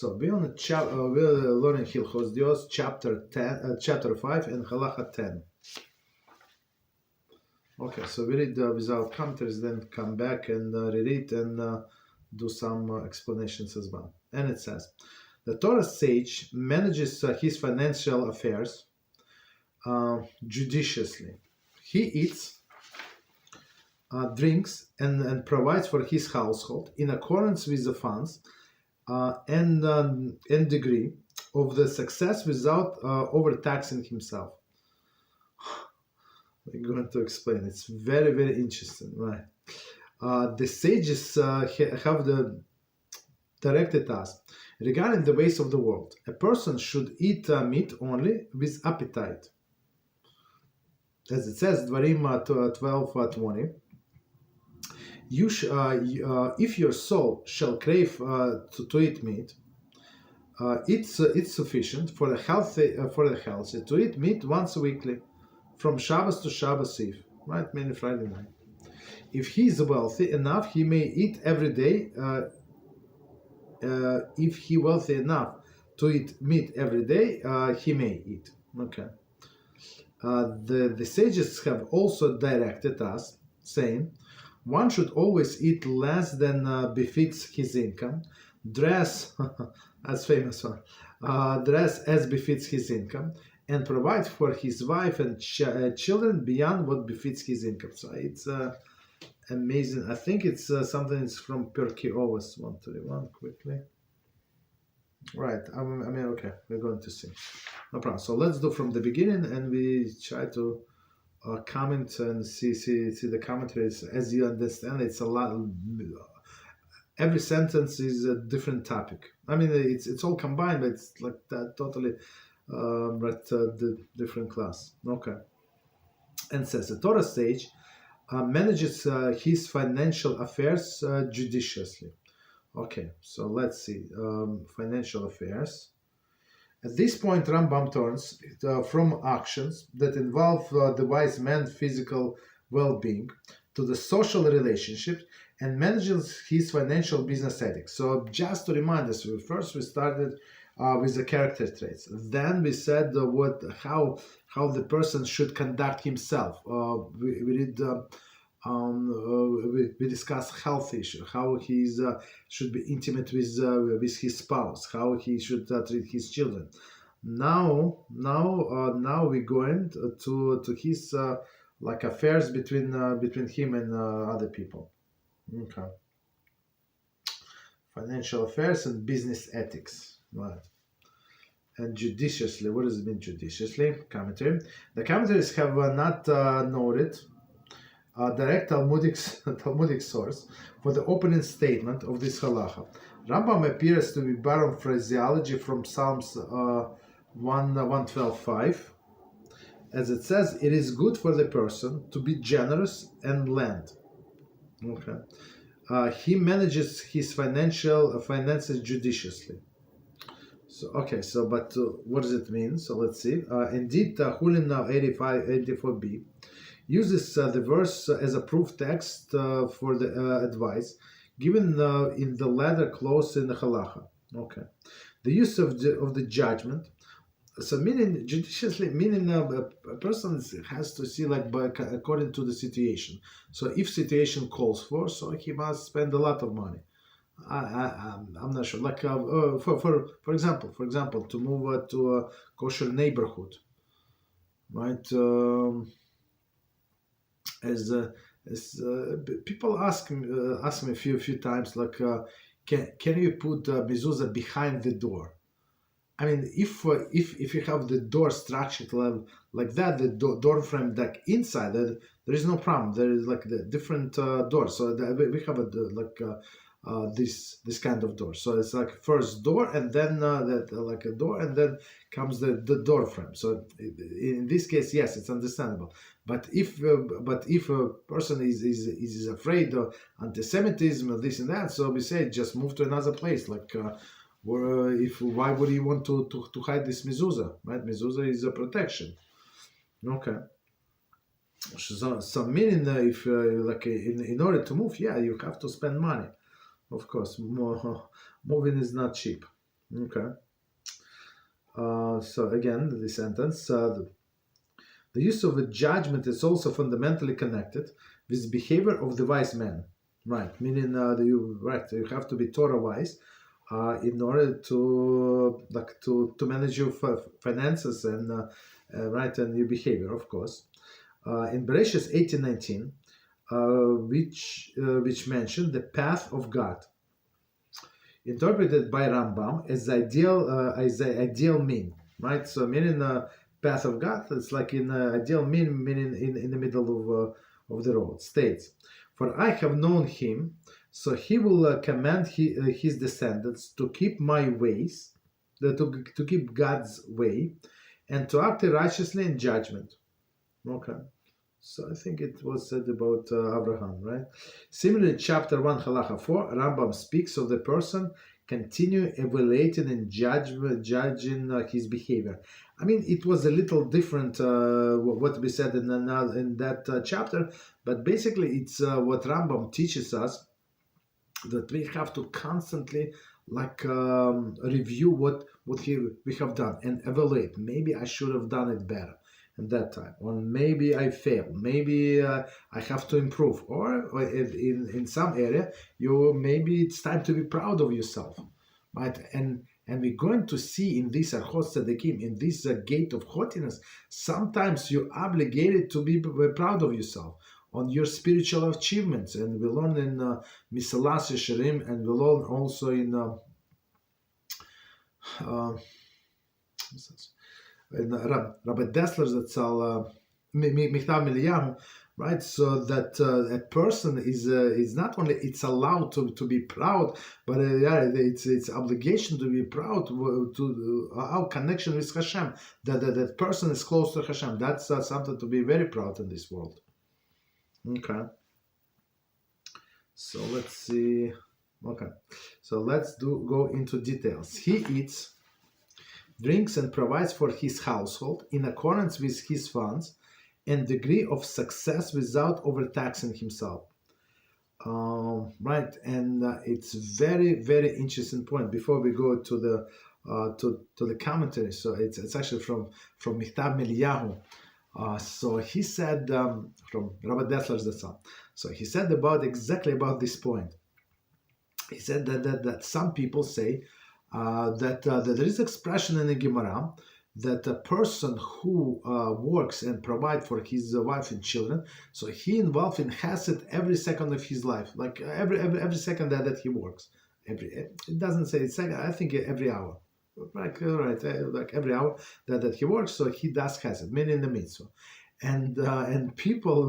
So we're learning Hilchos Deos, chapter 5 and Halachah 10. Okay, so we read without commentaries, then come back and reread and do some explanations as well. And it says, the Torah sage manages his financial affairs judiciously. He eats, drinks, and provides for his household in accordance with the funds and degree of the success without overtaxing himself. We're going to explain. It's very, very interesting, right? The sages have directed us regarding the ways of the world. A person should eat meat only with appetite. As it says, Dvarim 12:20. If your soul shall crave to eat meat, it's sufficient for the healthy to eat meat once weekly, from Shabbos to Shabbos Eve, right? Meaning Friday night. If he is wealthy enough, he may eat every day. If he wealthy enough to eat meat every day, he may eat. Okay. The sages have also directed us, saying, one should always eat less than befits his income, dress, that's famous one, dress as befits his income, and provide for his wife and children beyond what befits his income. So it's amazing. I think it's something from Pirkei Avos 131 quickly. Right, okay, we're going to see. No problem. So let's do from the beginning and we try to comment and see the commentaries. As you understand, it's a lot. Every sentence is a different topic. I mean, it's all combined, but it's like that totally the different class. Okay. And says the Torah sage manages his financial affairs judiciously. Okay, so let's see financial affairs. At this point, Rambam turns from actions that involve the wise man's physical well-being to the social relationships and manages his financial business ethics. So just to remind us, first we started with the character traits. Then we said how the person should conduct himself. We discussed health issue, how he should be intimate with his spouse, how he should treat his children. Now we're going to his like affairs between him and other people. Okay. Financial affairs and business ethics, right? And judiciously, what does it mean judiciously? Commentary. The commentaries have not noted direct Talmudic source for the opening statement of this halacha. Rambam appears to be borrowing phraseology from Psalms 112:5, as it says, "It is good for the person to be generous and lend." Okay, he manages his finances judiciously. So okay, so but what does it mean? So let's see. Indeed, Hulin 84b. uses the verse as a proof text for the advice given in the latter clause in the Halachah. Okay, the use of the judgment. So meaning judiciously, meaning a person has to see according to the situation. So if situation calls for, so he must spend a lot of money. I'm not sure. Like for example, to move to a kosher neighborhood, right? As people ask me a few times, like, can you put mezuzah behind the door? I mean, if you have the door structured like that, the door frame like inside, there is no problem. There is like the different doors. So we have this kind of door. So it's like first door and then like a door and then comes the door frame. So in this case, yes, it's understandable. But if a person is afraid of anti-Semitism or this and that, so we say just move to another place. Like why would you want to hide this mezuzah? Right, mezuzah is a protection. Okay. So meaning if like in order to move, yeah, you have to spend money. Of course, moving is not cheap. Okay. So again, the sentence: the use of a judgment is also fundamentally connected with behavior of the wise man. Right, meaning you have to be Torah wise in order to manage your finances and right and your behavior, of course. In Bereshit 18:19, which mentioned the path of God, interpreted by Rambam as the ideal mean, right? So meaning path of God, it's like in ideal mean, meaning in the middle of the road. States, for I have known him, so he will command his descendants to keep my ways, to keep God's way, and to act righteously in judgment. Okay. So I think it was said about Abraham, right? Similarly, chapter 1, Halachah 4, Rambam speaks of the person continue evaluating and judging his behavior. I mean, it was a little different what we said in that chapter, but basically it's what Rambam teaches us, that we have to constantly review what we have done and evaluate. Maybe I should have done it better at that time, or maybe I failed. Maybe I have to improve, or in some area maybe it's time to be proud of yourself, right? And we're going to see in this Hilchot Tzadikim, in this gate of haughtiness, sometimes you're obligated to be proud of yourself on your spiritual achievements, and we learn in Misalas Yesharim, and we learn also in Rabbi Dessler Zatzal, Michtav Miliyahu, right? So that a person is not only it's allowed to be proud, but it's obligation to be proud to our connection with Hashem. That person is close to Hashem. That's something to be very proud in this world. Okay. So let's see. Okay. So let's go into details. He eats, drinks, and provides for his household in accordance with his funds and degree of success without overtaxing himself. Right, and it's very, very interesting point. Before we go to the to the commentary, so it's actually from Michtav Miliyahu. So he said from Rabbi Dessler's the son. So he said exactly about this point. He said that some people say that there is expression in the Gemara that a person who works and provides for his wife and children, so he involved in chesed every second of his life, like every second that he works. It doesn't say it's second. I think every hour. Like every hour that he works, so he does chesed, meaning the mitzvah, and people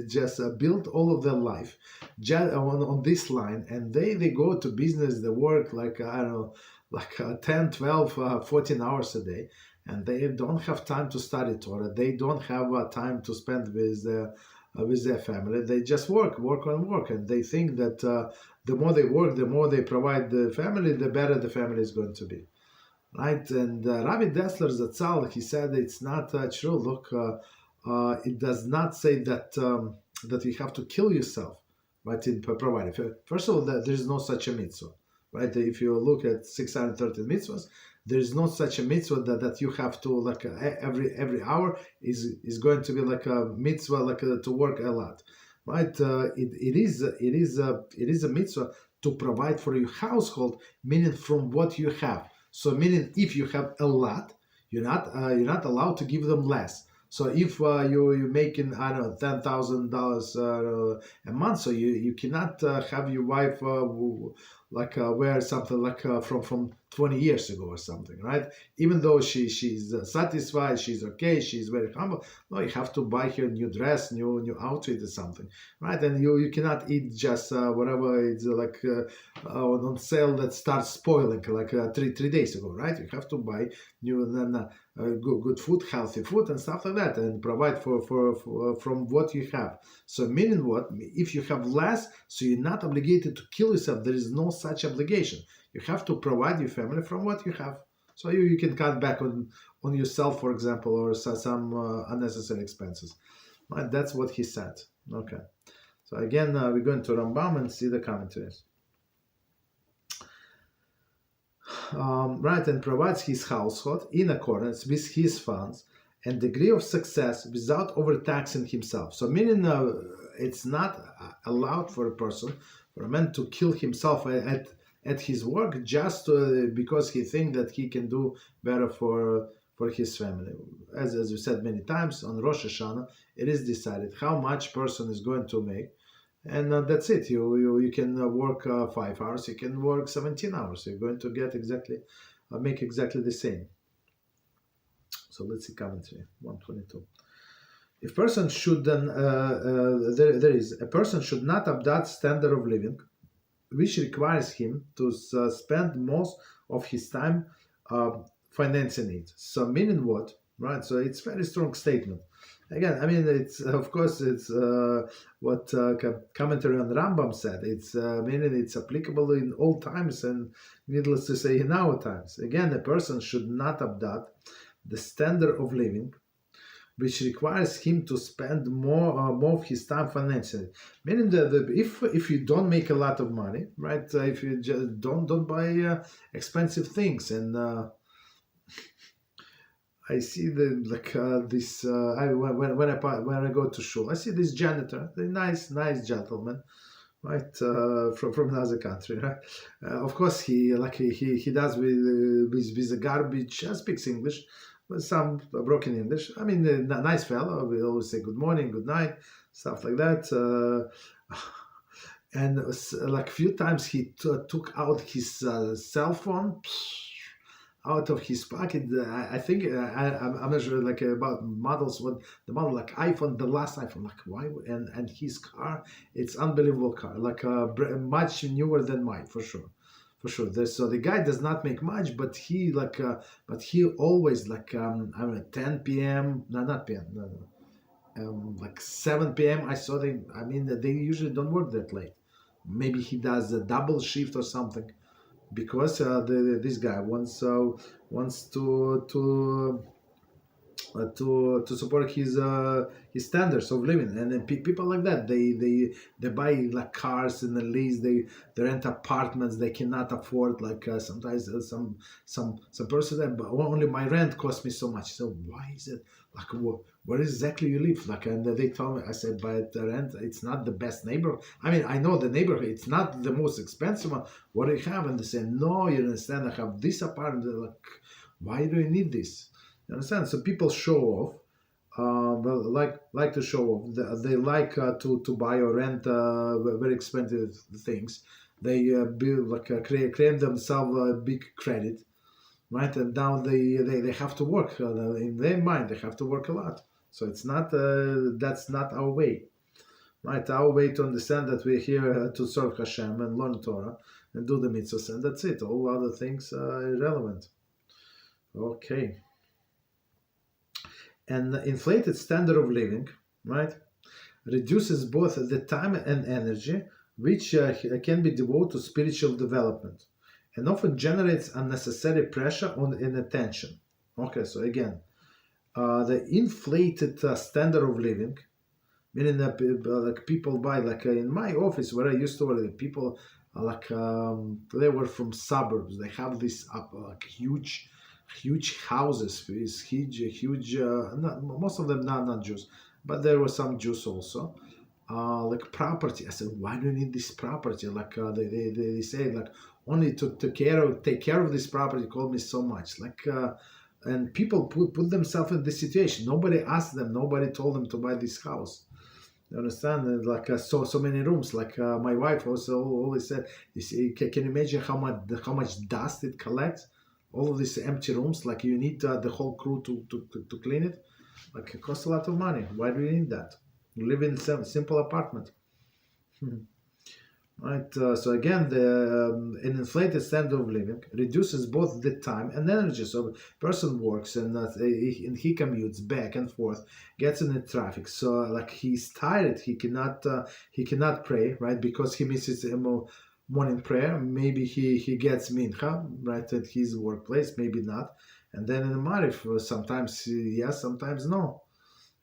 just build all of their life on this line, and they go to business, they work like I don't know, like 10, 12, 14 hours a day, and they don't have time to study Torah. They don't have time to spend with their family. They just work, and they think that the more they work, the more they provide the family, the better the family is going to be. Right, and Rabbi Dessler Zatzal, he said it's not true. Look, it does not say that that you have to kill yourself, right? In providing. First of all, there is no such a mitzvah, right? If you look at 613 mitzvahs, there is no such a mitzvah that you have to every hour is going to be like a mitzvah to work a lot, right? It is a mitzvah to provide for your household, meaning from what you have. So meaning if you have a lot, you're not allowed to give them less. So if you're making I don't know $10,000 a month, so you cannot have your wife wear something from 20 years ago or something, right? Even though she's satisfied, she's okay, she's very humble. No, you have to buy her a new dress, new outfit or something, right? And you cannot eat just whatever it's on sale that starts spoiling three days ago, right? You have to buy new good food, healthy food, and stuff like that, and provide for from what you have. So meaning what? If you have less, so you're not obligated to kill yourself. There is no such obligation. You have to provide your family from what you have. So you can cut back on yourself, for example, or some unnecessary expenses. Right? That's what he said. Okay. So again, we're going to Rambam and see the commentaries. right, and provides his household in accordance with his funds and degree of success without overtaxing himself. So, meaning it's not allowed for a man to kill himself at his work just because he thinks that he can do better for his family. As we said many times on Rosh Hashanah, it is decided how much person is going to make, and that's it. You can work 5 hours, you can work 17 hours. You're going to get exactly make exactly the same. So let's see commentary 122. If person should then there is a person should not abdot standard of living, which requires him to spend most of his time financing it. So meaning what, right? So it's very strong statement. Again, I mean, it's of course it's what commentary on Rambam said. It's meaning it's applicable in all times and needless to say in our times. Again, a person should not abdot the standard of living, which requires him to spend more of his time financially. Meaning that if you don't make a lot of money, right? If you just don't buy expensive things, and I see this when I go to shul, I see this janitor, the nice gentleman, right, from another country, right? Of course, he does with the garbage, speaks English, but some broken English. I mean, a nice fellow. We always say good morning, good night, stuff like that. And like a few times he took out his cell phone out of his pocket. I think I'm not sure like about models. What the model like iPhone, the last iPhone, like why? And his car, it's unbelievable car, like much newer than mine for sure. For sure. So the guy does not make much, but he always I don't know, 10 p.m. No, not p.m. No. Like 7 p.m. I saw them. I mean, they usually don't work that late. Maybe he does a double shift or something, because this guy wants to support his standards of living, and then people like that they buy like cars and then lease, they rent apartments they cannot afford, like sometimes some person that, but only my rent costs me so much. So why is it like where exactly you live? Like, and they told me, I said, but the rent, it's not the best neighborhood. I mean, I know the neighborhood, it's not the most expensive one. What do you have? And they say, no, you understand, I have this apartment. They're like, why do you need this? You understand? So people show off, well, like to show off. They like to buy or rent very expensive things. They build create themselves a big credit, right? And now they have to work in their mind. They have to work a lot. So it's not that's not our way, right? Our way to understand that we're here to serve Hashem and learn Torah and do the mitzvahs, and that's it. All other things are irrelevant. Okay. And inflated standard of living, right, reduces both the time and energy which can be devoted to spiritual development, and often generates unnecessary pressure on and attention. Okay, so again, the inflated standard of living, meaning that like people buy, like in my office where I used to work, the people they were from suburbs. They have this like huge houses with huge not, most of them not Jews, but there were some Jews also, like property. I said, why do you need this property? Like they say like only to take care of this property called me so much, like and people put themselves in this situation. Nobody asked them, nobody told them to buy this house. You understand? And like so many rooms. Like my wife also always said, you see, can you imagine how much dust it collects? All of these empty rooms, like you need the whole crew to clean it. Like it costs a lot of money. Why do you need that? You live in a simple apartment. Right. So again, an inflated standard of living reduces both the time and energy. So person works and he commutes back and forth, gets in the traffic. So like he's tired, he cannot pray, right? Because he misses morning prayer. Maybe he gets mincha, right, at his workplace, maybe not. And then in the marif, sometimes yes, sometimes no.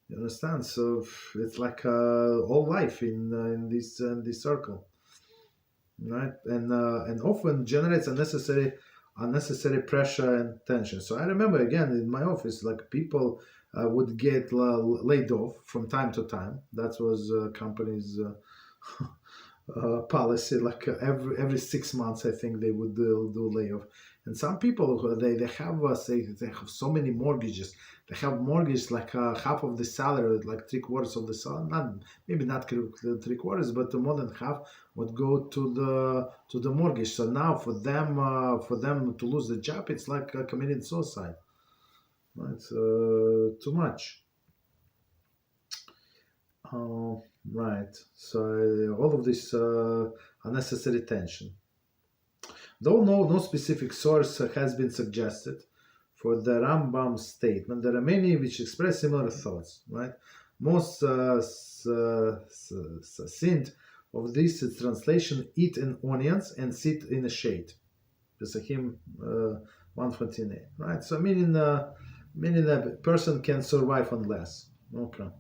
You understand? So it's like all life in this circle. Right, and often generates unnecessary unnecessary pressure and tension. So I remember again in my office, like people would get laid off from time to time. That was company's policy. Like every 6 months, I think they would do layoff. And some people they have they have so many mortgages. They have mortgage like half of the salary, like 3/4 of the salary. Not maybe not 3/4, but more than half would go to the mortgage. So now for them to lose the job, it's like committing suicide. It's too much. Right. So all of this unnecessary tension. Though no specific source has been suggested for the Rambam's statement, there are many which express similar thoughts. Right. Most succinct of this is translation: "Eat an onions and sit in the shade." Pesachim 128. Right. So meaning a person can survive on less. Okay.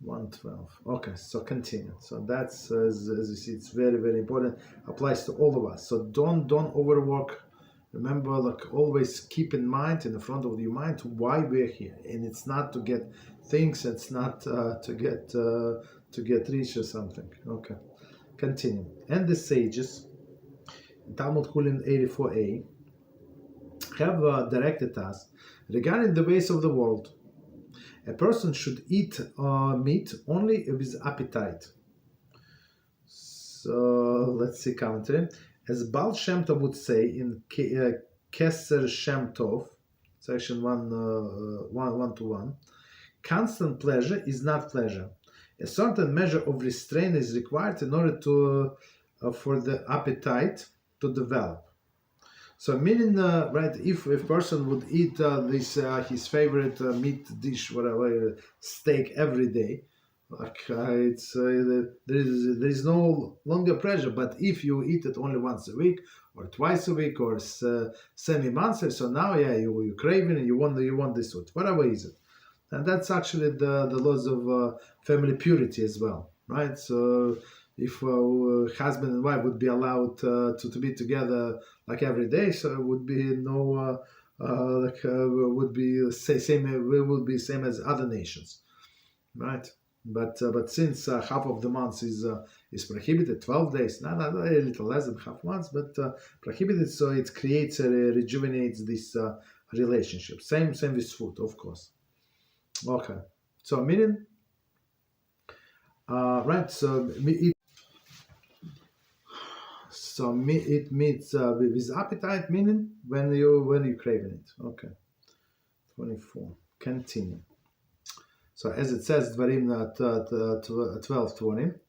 112. Okay, so continue. So that's as you see, it's very important. Applies to all of us. So don't overwork. Remember, like always, keep in mind in the front of your mind why we're here, and it's not to get things. It's not to get rich or something. Okay, continue. And the sages, Talmud Chulin 84a, have directed us regarding the ways of the world. A person should eat meat only with appetite. So let's see commentary. As Baal Shem Tov would say in Keser Shem Tov, section 1 to 1, constant pleasure is not pleasure. A certain measure of restraint is required in order to for the appetite to develop. So meaning, right, if a person would eat this his favorite meat dish, whatever, steak every day, like it's there is no longer pleasure. But if you eat it only once a week or twice a week or semi-monthly, so now you craving and you want this food, whatever is it, and that's actually the laws of family purity as well, right? So if husband and wife would be allowed to be together like every day, so it would be no would be we would be same as other nations, right? But since half of the month is prohibited, 12 days, not a little less than half months, but prohibited, so it creates rejuvenates this relationship. Same with food, of course. Okay, so meaning right, so it meets with appetite, meaning when you craving it. Okay, 24. Continue. So as it says, Dvarim 12:20,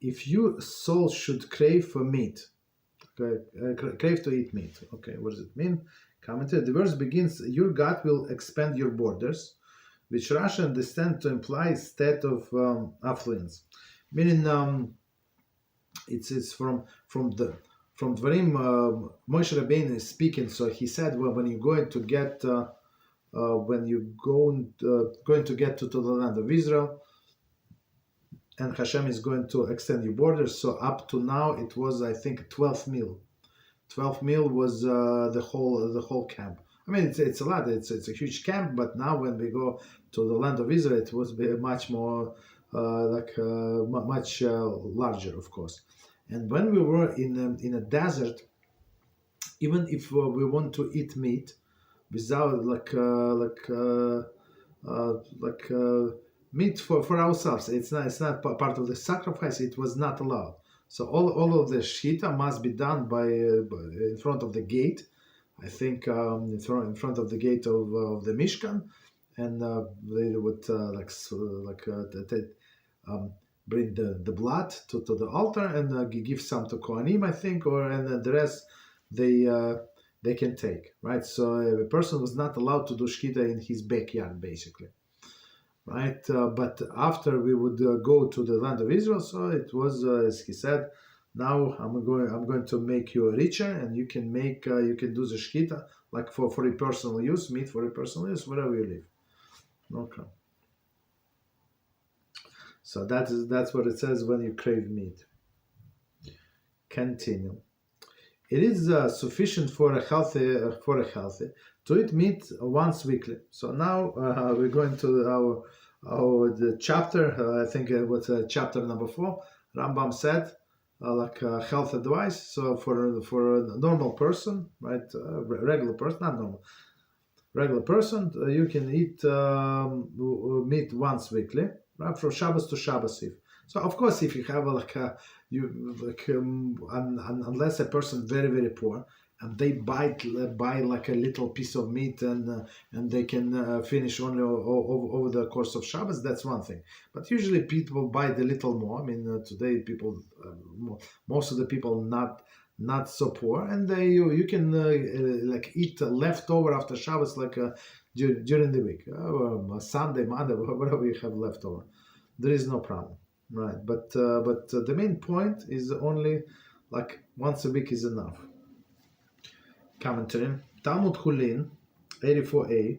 if your soul should crave for meat, okay, crave to eat meat. Okay, what does it mean? Commentary. The verse begins, your God will expand your borders, which Rashi understands to imply state of affluence, meaning it's from Dvarim. Moshe Rabbeinu is speaking. So he said, well, when you're going to get when you're going to get to the land of Israel, and HaShem is going to extend your borders. So up to now it was, I think, 12 mil. 12 mil was the whole camp. I mean, it's a lot. It's a huge camp. But now when we go to the land of Israel, it was much more much larger, of course. And when we were in a desert, even if we want to eat meat without meat for ourselves, it's not part of the sacrifice. It was not allowed. So all of the shechita must be done by in front of the gate. I think in front of the gate of the Mishkan, and they would bring the blood to the altar and give some to Kohanim, I think, and the rest they can take, right? So a person was not allowed to do shechita in his backyard, basically, right? But after we would go to the land of Israel, so it was as he said, now I'm going to make you richer, and you can do the shechita like for your personal use, meat for your personal use, wherever you live. Okay. So that's what it says when you crave meat. Continue. it is sufficient for a healthy to eat meat once weekly. So now we're going to the chapter. I think it was chapter number 4. Rambam said health advice. So for a normal person, right, regular person, not normal, regular person, you can eat meat once weekly, right, from Shabbos to Shabbos Eve. So of course, if you have unless a person very poor and they buy like a little piece of meat and they can finish only over the course of Shabbos, that's one thing. But usually people buy the little more. I mean, today people, most of the people not so poor, and you can like eat leftover after Shabbos, like during the week, Sunday, Monday, whatever you have leftover. There is no problem, right? But the main point is only like once a week is enough. Commentary: Talmud Hulin 84a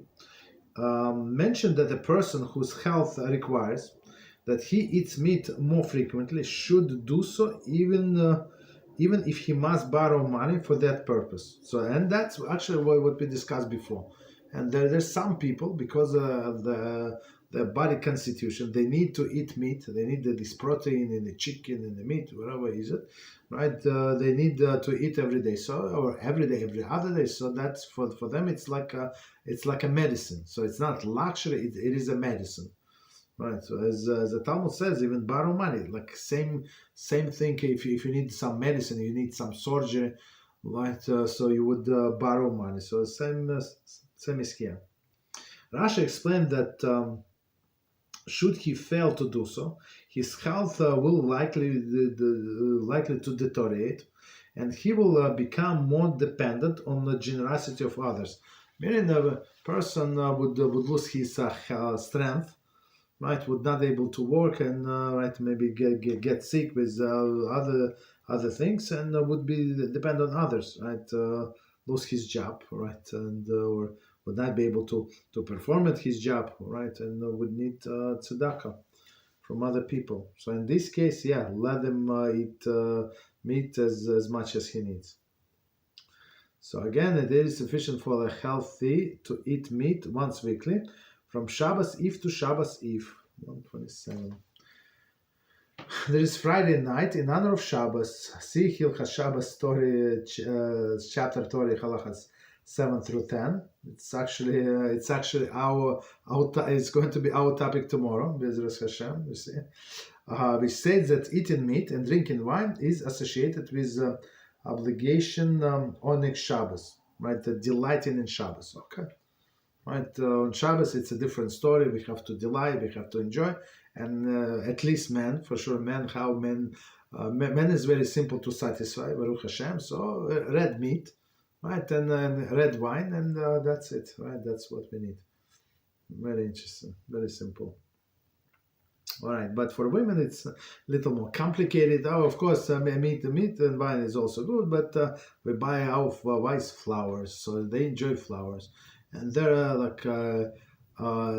mentioned that a person whose health requires that he eats meat more frequently should do so, even if he must borrow money for that purpose. So, and that's actually what we discussed before. And there's some people, because of the body constitution, they need to eat meat. They need this protein in the chicken, in the meat, whatever is it, right? They need to eat every day, so, or every day, every other day. So that's for them. It's like a medicine. So it's not luxury. It is a medicine. Right, so as the Talmud says, even borrow money, like same thing. If you need some medicine, you need some surgery, right? So you would borrow money. So same is here. Rashi explained that should he fail to do so, his health will likely to deteriorate, and he will become more dependent on the generosity of others. Meaning, the person would lose his strength, right, would not able to work, and right, maybe get sick with other things, and would be depend on others, right, lose his job, right, and or would not be able to perform at his job, right, and would need tzedakah from other people. So in this case, yeah, let him eat meat as much as he needs. So again, it is sufficient for a healthy to eat meat once weekly, from Shabbos Eve to Shabbos Eve. 127. There is Friday night in honor of Shabbos. See Hilchos Shabbos story, chapter Torah, Halachas 7 through 10. It's actually our it's going to be our topic tomorrow. BeEzrat HaShem, you see. We said that eating meat and drinking wine is associated with obligation on next Shabbos, right? The delighting in Shabbos. Okay. Right, on Shabbos it's a different story. We have to delight, we have to enjoy, and at least men, for sure, men is very simple to satisfy. Baruch Hashem. So red meat, right, and red wine, and that's it, right? That's what we need. Very interesting, very simple. All right, but for women it's a little more complicated. Oh, of course, meat and wine is also good, but we buy our wives flowers, so they enjoy flowers. And they're like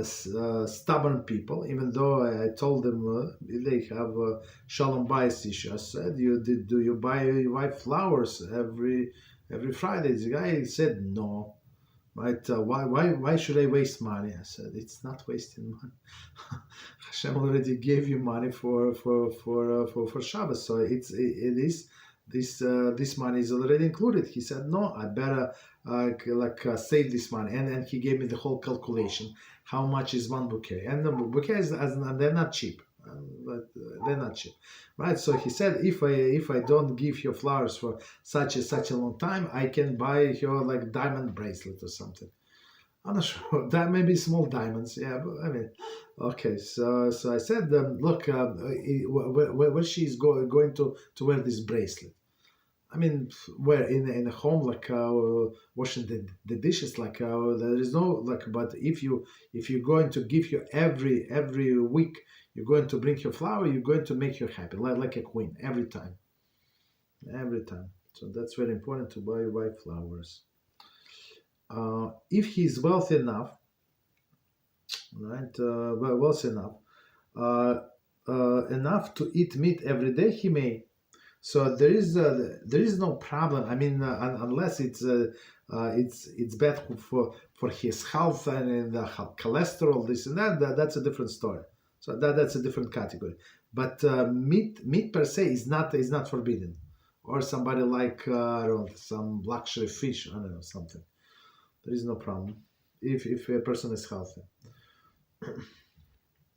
stubborn people. Even though I told them they have shalom bayis issue, I said, do you buy your wife flowers every Friday? The guy said no. Right? Why should I waste money? I said, it's not wasting money. Hashem already gave you money for Shabbos, so it is. This money is already included. He said, no, I better save this money, and he gave me the whole calculation. How much is one bouquet? And the bouquets, they're not cheap. They're not cheap, right? So he said, if I don't give you flowers for such a long time, I can buy your like diamond bracelet or something. I'm not sure. That may be small diamonds. Yeah, but I mean, okay. So I said, look, where she's going to wear this bracelet. I mean, where in a home, like washing the dishes, like there is no like. But if you're going to give you every week, you're going to bring your flower, you're going to make her happy, like a queen every time. So that's very important to buy white flowers. If he's wealthy enough, right? Wealthy enough, enough to eat meat every day, he may. So there is no problem. I mean, unless it's bad for his health and the cholesterol, this and that. That's a different story. So that's a different category. But meat per se is not forbidden. Or somebody like I don't know, some luxury fish. I don't know, something. There is no problem if a person is healthy.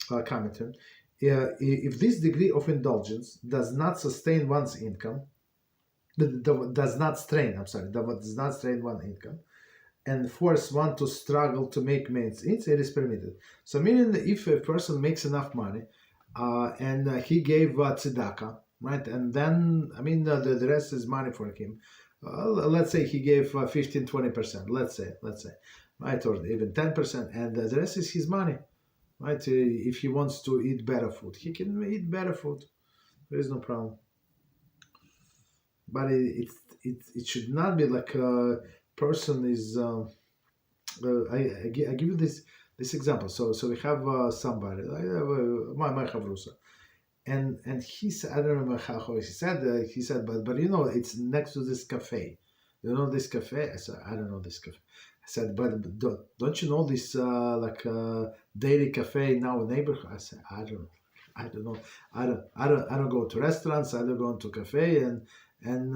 Commenter. If this degree of indulgence does not sustain one's income, does not strain, I'm sorry, does not strain one's income, and force one to struggle to make means, it is permitted. So meaning if a person makes enough money, and he gave tzedakah, right, and then, I mean, the rest is money for him. Let's say he gave 15, 20%, let's say, right, or even 10%, and the rest is his money. Right, if he wants to eat better food, he can eat better food. There is no problem. But it should not be like a person is. I give you this example. So we have somebody, my chavrusa, and he said, I don't remember how he said, but you know, it's next to this cafe. You know this cafe? I said, I don't know this cafe. I said, but don't you know this daily cafe in our neighborhood? I said, I don't know. I don't go to restaurants. I don't go to cafe, and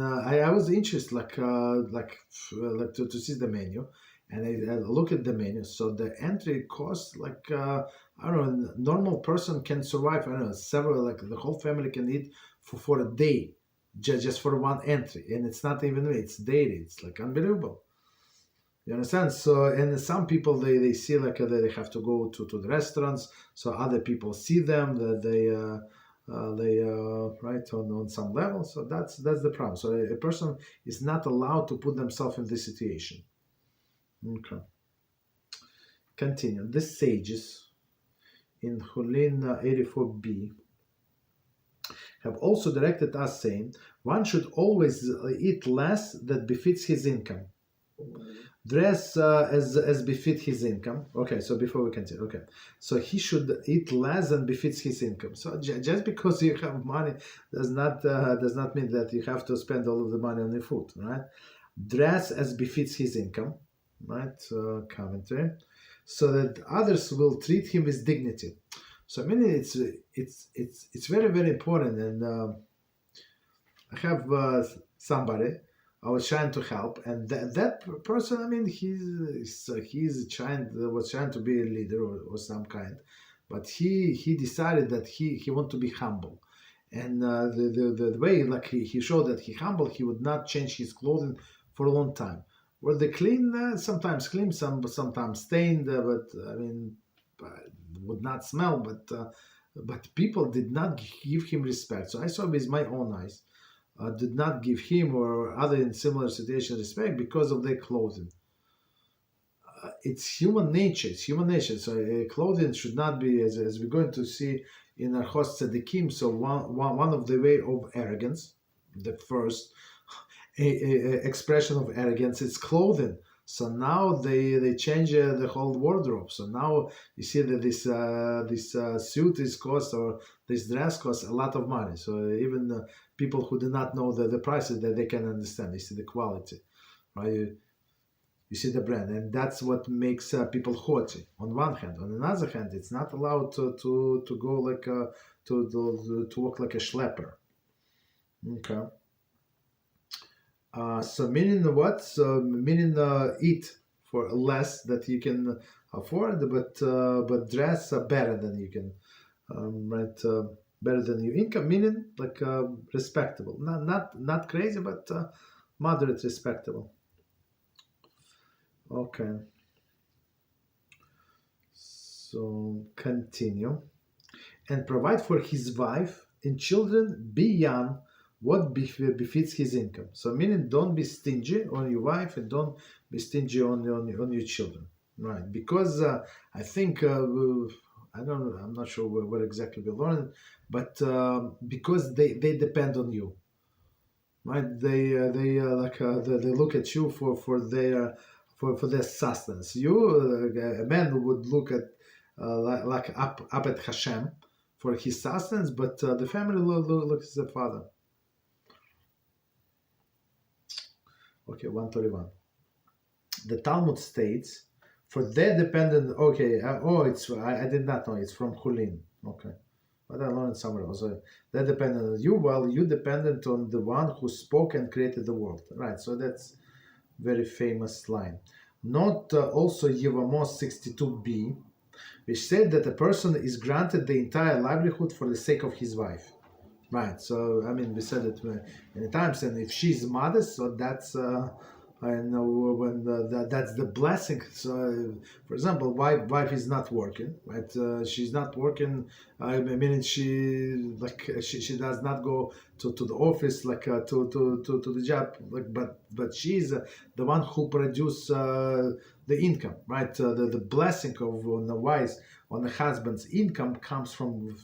I was interested to see the menu, and I look at the menu. So the entry costs I don't know, normal person can survive, I don't know, several, like the whole family can eat for a day, just for one entry. And it's not even, it's daily. It's like unbelievable. You understand? So, and some people, they see like they have to go to the restaurants. So other people see them, that they right, on some level. So that's the problem. So a person is not allowed to put themselves in this situation. Okay. Continue. The sages in Hulin 84b have also directed us, saying, one should always eat less that befits his income. Dress as befit his income. Okay, so before we continue, okay, so he should eat less than befits his income. So just because you have money does not mean that you have to spend all of the money on your food, right? Dress as befits his income, right? Commentary, so that others will treat him with dignity. So I mean, it's very, very important, and I have somebody I was trying to help, and that person, I mean, he's was trying to be a leader or some kind, but he decided that he want to be humble, and the way like he showed that he humble, he would not change his clothing for a long time. Were they clean? Sometimes clean, sometimes stained, but I mean, would not smell, but people did not give him respect. So I saw with my own eyes. Did not give him or other in similar situations respect because of their clothing. It's human nature. It's human nature. So clothing should not be, as we're going to see in our host tzaddikim. So one of the way of arrogance, the first expression of arrogance, is clothing. So now they change the whole wardrobe. So now you see that this suit is cost, or this dress costs a lot of money. So even people who do not know the prices, that they can understand. You see the quality, right? You see the brand, and that's what makes people haughty. On one hand, on another hand, it's not allowed to go like to walk like a schlepper. Okay. So meaning what? So meaning eat for less that you can afford, but dress better than you can, right? Better than your income, meaning like respectable, not crazy, but moderate respectable. Okay. So continue, and provide for his wife and children beyond what befits his income. So meaning, don't be stingy on your wife and don't be stingy on your children, right? Because I think I'm not sure where exactly we learned, but because they depend on you, right? They look at you for their sustenance. A man would look at up at HaShem for his sustenance, but the family looks at the father. Okay, 131. The Talmud states, for their dependent, okay, I did not know, it's from Chulin, okay. But I learned somewhere else. They're dependent on you, while you dependent on the one who spoke and created the world. Right, so that's very famous line. Note also Yevamos 62b, which said that a person is granted the entire livelihood for the sake of his wife. Right, so I mean, we said it many times, and if she's modest, so that's I know when that's the blessing. So, for example, wife is not working, right? She's not working. I mean, she does not go to the office like to the job, like, but she's the one who produce the income, right? The blessing of on the wife, on the husband's income comes from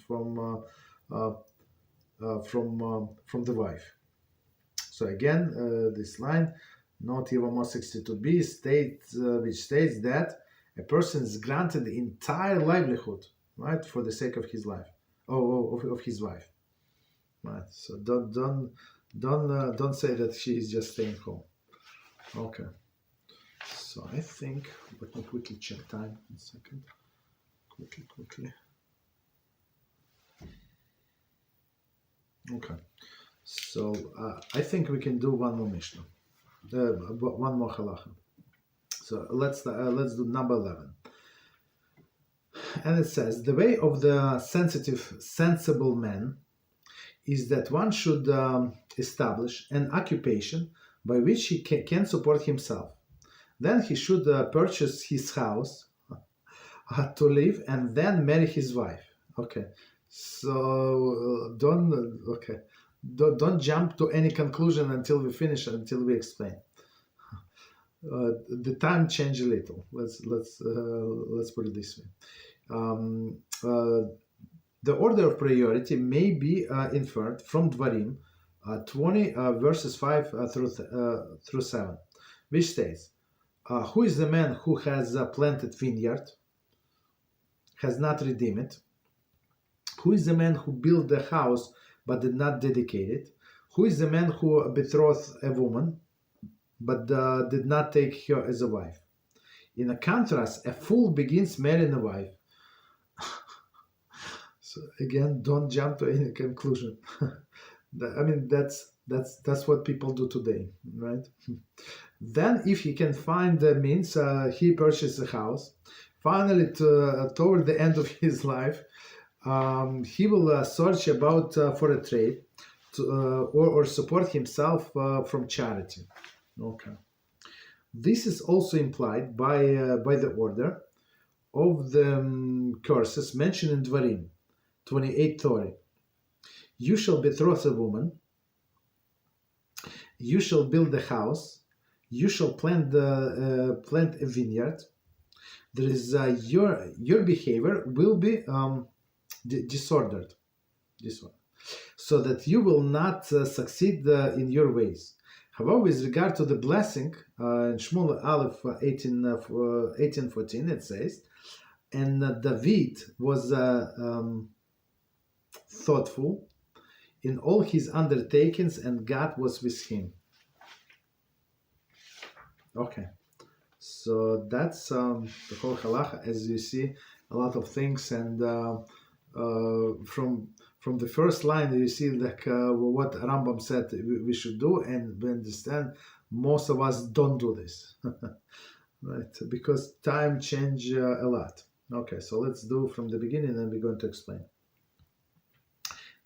the wife. So again, this line, not Yevamos 62b, which states that a person is granted the entire livelihood, right, for the sake of his life, of his wife, right. So don't say that she is just staying home. Okay. So I think, let me quickly check time. 1 second. Quickly. Okay. So I think we can do one more Mishnah, one more Halachah. So let's do number 11. And it says, the way of the sensible man is that one should establish an occupation by which he can support himself. Then he should purchase his house to live and then marry his wife. Okay. So don't jump to any conclusion until we finish, until we explain. The time changed a little. Let's put it this way. The order of priority may be inferred from Dvarim 20 verses 5 through 7, which states, who is the man who has planted vineyard, has not redeemed it? Who is the man who built the house but did not dedicate it? Who is the man who betrothed a woman but did not take her as a wife? In a contrast, a fool begins marrying a wife. So again, don't jump to any conclusion. I mean, that's what people do today, right? Then, if he can find the means, he purchases a house. Finally, toward the end of his life, he will search about for a trade or support himself from charity. Okay. This is also implied by the order of the curses mentioned in Dvarim 28:30. You shall betroth a woman, you shall build a house, you shall plant a vineyard. There is your behavior will be disordered, so that you will not succeed in your ways. However, with regard to the blessing, in Shmuel Aleph 18:14, it says, and David was thoughtful in all his undertakings, and God was with him. Okay, so that's the whole Halachah. As you see, a lot of things, and from the first line, you see like what Rambam said we should do, and we understand most of us don't do this, right? Because time change a lot. Okay, so let's do from the beginning, and we're going to explain.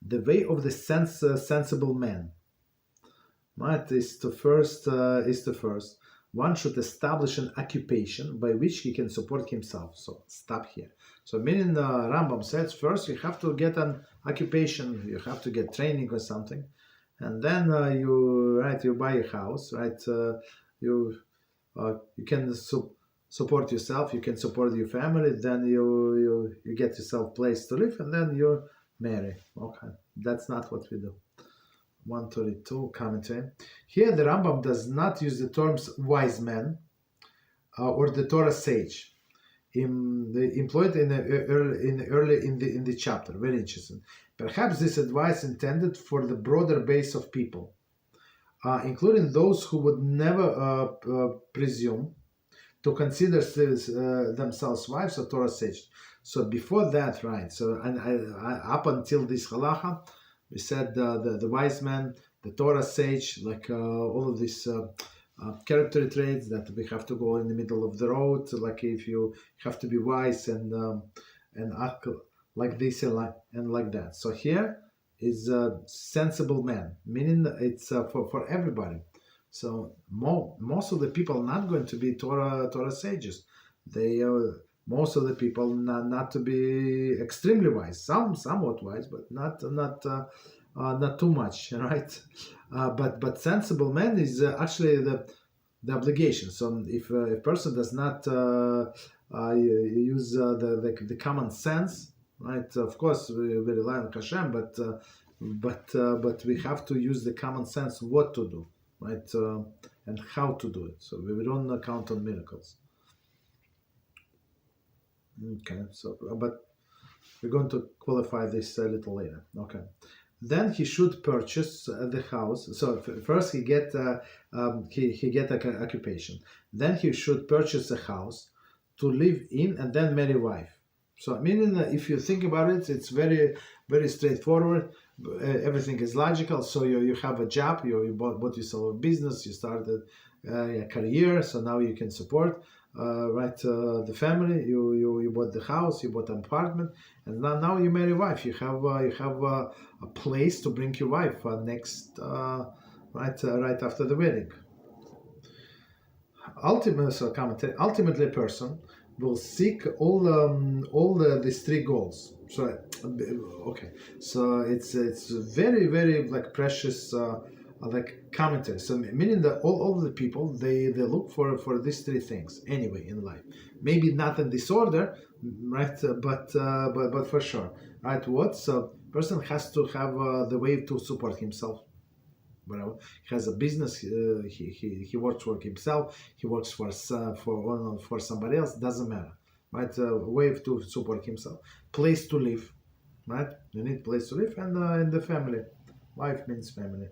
The way of the sensible man, right, is to first. One should establish an occupation by which he can support himself. So stop here. So meaning Rambam says first you have to get an occupation, you have to get training or something, and then you buy a house, right? You can support yourself, you can support your family, then you get yourself place to live, and then you marry. Okay, that's not what we do. 132 commentary. Here the Rambam does not use the terms wise man or the Torah sage. Employed in the chapter. Very interesting. Perhaps this advice intended for the broader base of people. including those who would never presume to consider themselves wives or Torah sages. So before that, right? So and up until this halacha, we said the wise man, the Torah sage, like all of these character traits that we have to go in the middle of the road. Like if you have to be wise and act like this and like that. So here is a sensible man, meaning it's for everybody. So most of the people not going to be Torah sages. They most of the people not to be extremely wise. Somewhat wise, but not too much, right? But sensible man is actually the obligation. So if a person does not use the common sense, right? Of course, we rely on HaShem, but we have to use the common sense what to do, right? And how to do it. So we don't count on miracles. Okay, so but we're going to qualify this a little later. Okay. Then he should purchase the house. So first he get he get an occupation. Then he should purchase a house to live in and then marry wife. So meaning if you think about it, it's very straightforward. Everything is logical. So you have a job, you bought yourself a business, you started a career, so now you can support the family. You bought the house, you bought an apartment, and now you marry wife. You have a place to bring your wife next right after the wedding. Ultimately, a person will seek all these three goals. So okay, so it's very like precious like commentary. So meaning that all the people they look for these three things anyway in life. Maybe not in this order, right? But for sure, right? What so person has to have the way to support himself. Whatever. He has a business. He works for himself. He works for somebody else. Doesn't matter, right? Way to support himself. Place to live, right? You need place to live, and the family. Wife means family.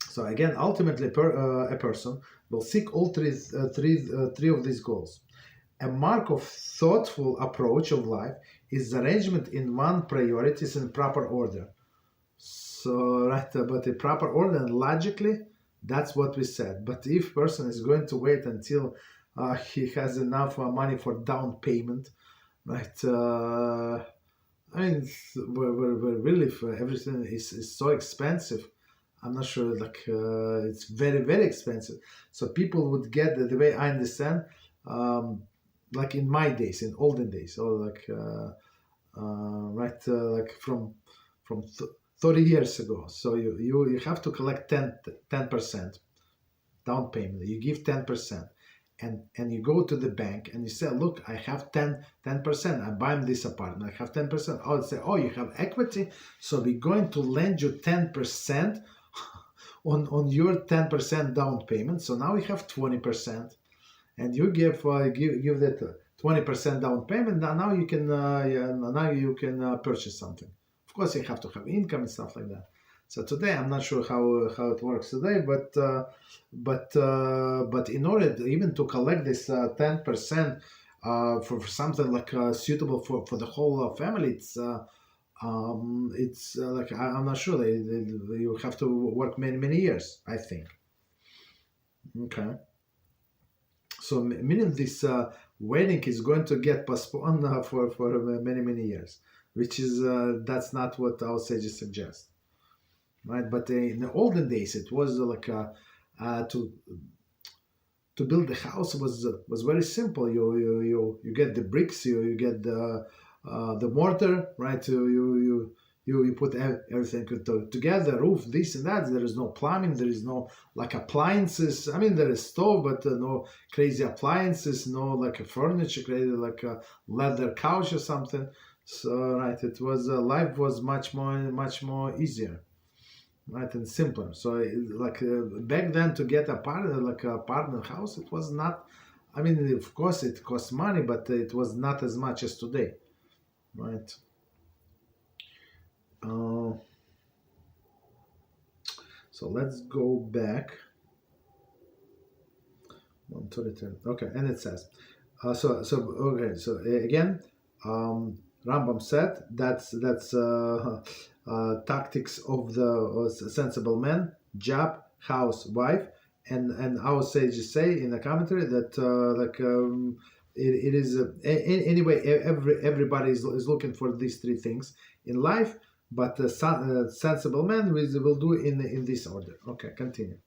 So again, ultimately, a person will seek all three of these goals. A mark of thoughtful approach of life is arrangement in one priorities in proper order. So but the proper order and logically, that's what we said. But if person is going to wait until he has enough money for down payment, right? I mean, we're really everything is so expensive. I'm not sure, like it's very expensive. So people would get the way I understand, like in my days, in olden days, or like like from 30 years ago. So you have to collect 10% down payment. You give 10%, and you go to the bank and you say, look, I have 10%. I'm buying this apartment. I have 10%. Oh, say, oh, you have equity, so we're going to lend you 10% on your 10% down payment. So now we have 20%, and you give that 20% down payment. Now you can purchase something. Of course, you have to have income and stuff like that. So today, I'm not sure how it works today, but in order even to collect this 10% for something like suitable for the whole family, it's like I'm not sure. You have to work many years, I think. Okay. So meaning this wedding is going to get postponed for many years, which is that's not what our sages suggest, right? But in the olden days, it was like to build the house was very simple. You get the bricks, you get the mortar, right? You put everything together, roof, this and that. There is no plumbing, there is no like appliances. I mean, there is stove, but no crazy appliances, no like a furniture, crazy like a leather couch or something. So right, it was life was much more easier, right, and simpler. So like back then to get a apartment house, it was not. I mean, of course, it cost money, but it was not as much as today, right? So let's go back. 132. Okay, and it says, again, Rambam said that's tactics of the sensible man, job, house, wife, and our sages say in the commentary that it is anyway everybody is looking for these three things in life, but the sensible man will do in this order. Okay, continue.